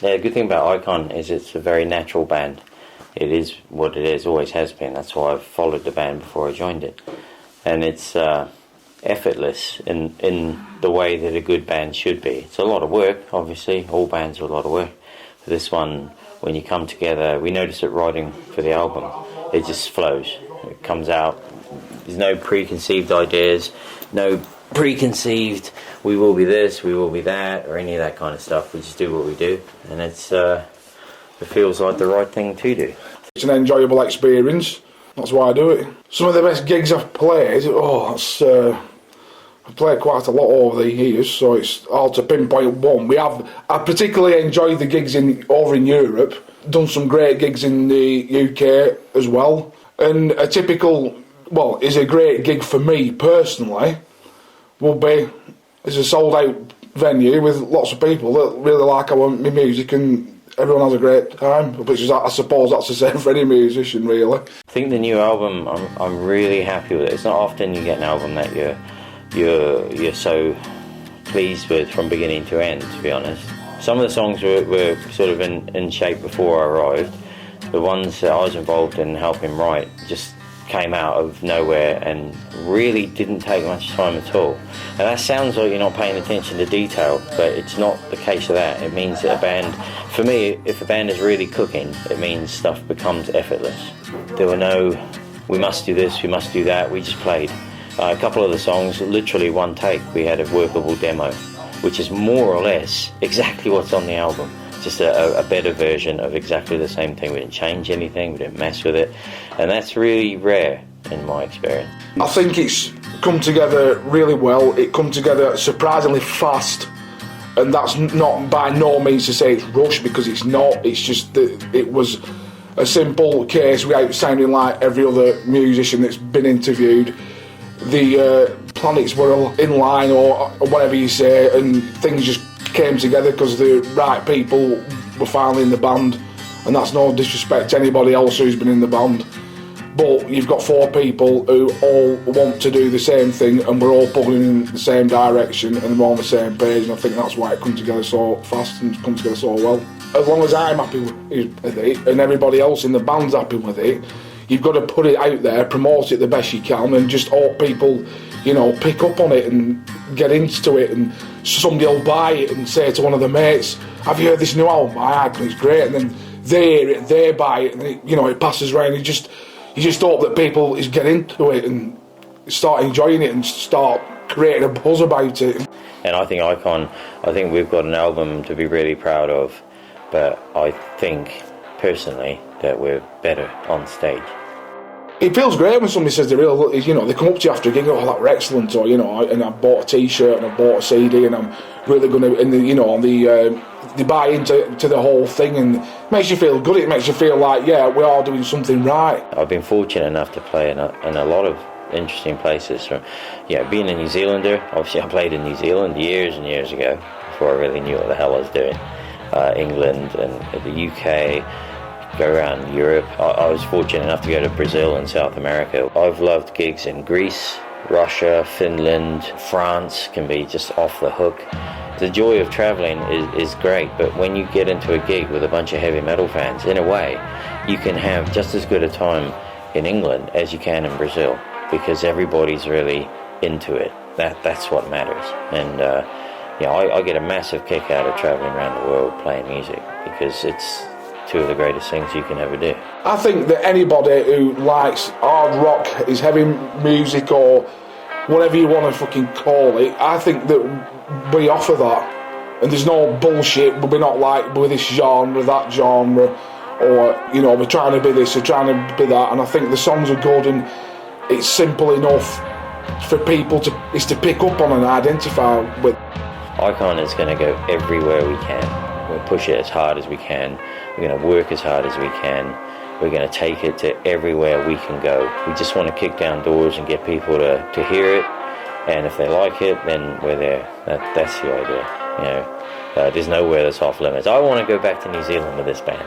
Yeah, the good thing about I.C.O.N is it's a very natural band. It is what it is, always has been. That's why I've followed the band before I joined it. And it's effortless in the way that a good band should be. It's a lot of work, obviously. All bands are a lot of work. But this one, when you come together, we notice it writing for the album. It just flows. It comes out. There's no preconceived ideas, no preconceived, we will be this, we will be that, or any of that kind of stuff. We just do what we do, and it feels like the right thing to do. It's an enjoyable experience. That's why I do it. Some of the best gigs I've played, I've played quite a lot over the years, so it's hard to pinpoint one. I particularly enjoyed the gigs over in Europe. Done some great gigs in the UK as well. And a typical, is a great gig for me personally, would be as a sold out venue with lots of people that really like my music and everyone has a great time, which is, I suppose that's the same for any musician really. I think the new album, I'm really happy with it. It's not often you get an album that you're so pleased with from beginning to end, to be honest. Some of the songs were sort of in shape before I arrived. The ones that I was involved in helping write just came out of nowhere and really didn't take much time at all. And that sounds like you're not paying attention to detail, but it's not the case of that. It means that a band, for me, if a band is really cooking, it means stuff becomes effortless. There were no, we must do this, we must do that. We just played. A couple of the songs, literally one take, we had a workable demo, which is more or less exactly what's on the album. Just a better version of exactly the same thing. We didn't change anything, we didn't mess with it, and that's really rare in my experience. I think it's come together really well. It come together surprisingly fast, and that's not by no means to say it's rushed, because it's not. It's just that it was a simple case without sounding like every other musician that's been interviewed. The planets were in line, or whatever you say, and things just came together because the right people were finally in the band, and that's no disrespect to anybody else who's been in the band, but you've got four people who all want to do the same thing, and we're all pulling in the same direction, and we're on the same page, and I think that's why it comes together so fast and comes together so well. As long as I'm happy with it and everybody else in the band's happy with it, you've got to put it out there, promote it the best you can, and just hope people, pick up on it and get into it, and somebody will buy it and say to one of their mates, have you heard this new album? I think it's great, and then they hear it, they buy it, and it passes around. You just hope that people get into it and start enjoying it and start creating a buzz about it. And I think I.C.O.N, I think we've got an album to be really proud of, but I think personally that we're better on stage. It feels great when somebody says they really, they come up to you after a gig, oh, that were excellent, or and I bought a T-shirt and I bought a CD, and I'm really going to, and they buy into the whole thing, and it makes you feel good. It makes you feel like, yeah, we are doing something right. I've been fortunate enough to play in a lot of interesting places. From, being a New Zealander, obviously I played in New Zealand years and years ago before I really knew what the hell I was doing. England and the UK. Go around Europe. I was fortunate enough to go to Brazil and South America. I've loved gigs in Greece, Russia, Finland, France can be just off the hook. The joy of travelling is great, but when you get into a gig with a bunch of heavy metal fans, in a way, you can have just as good a time in England as you can in Brazil, because everybody's really into it. That's what matters. And I get a massive kick out of travelling around the world playing music, because it's two of the greatest things you can ever do. I think that anybody who likes hard rock, is heavy music, or whatever you want to fucking call it, I think that we offer that. And there's no bullshit, we're not like, we're this genre, that genre, or, we're trying to be this, or trying to be that. And I think the songs are good, and it's simple enough for people to pick up on and identify with. I.C.O.N is going to go everywhere we can. We'll push it as hard as we can. We're going to work as hard as we can. We're going to take it to everywhere we can go. We just want to kick down doors and get people to hear it. And if they like it, then we're there. That's the idea. There's nowhere that's off limits. I want to go back to New Zealand with this band.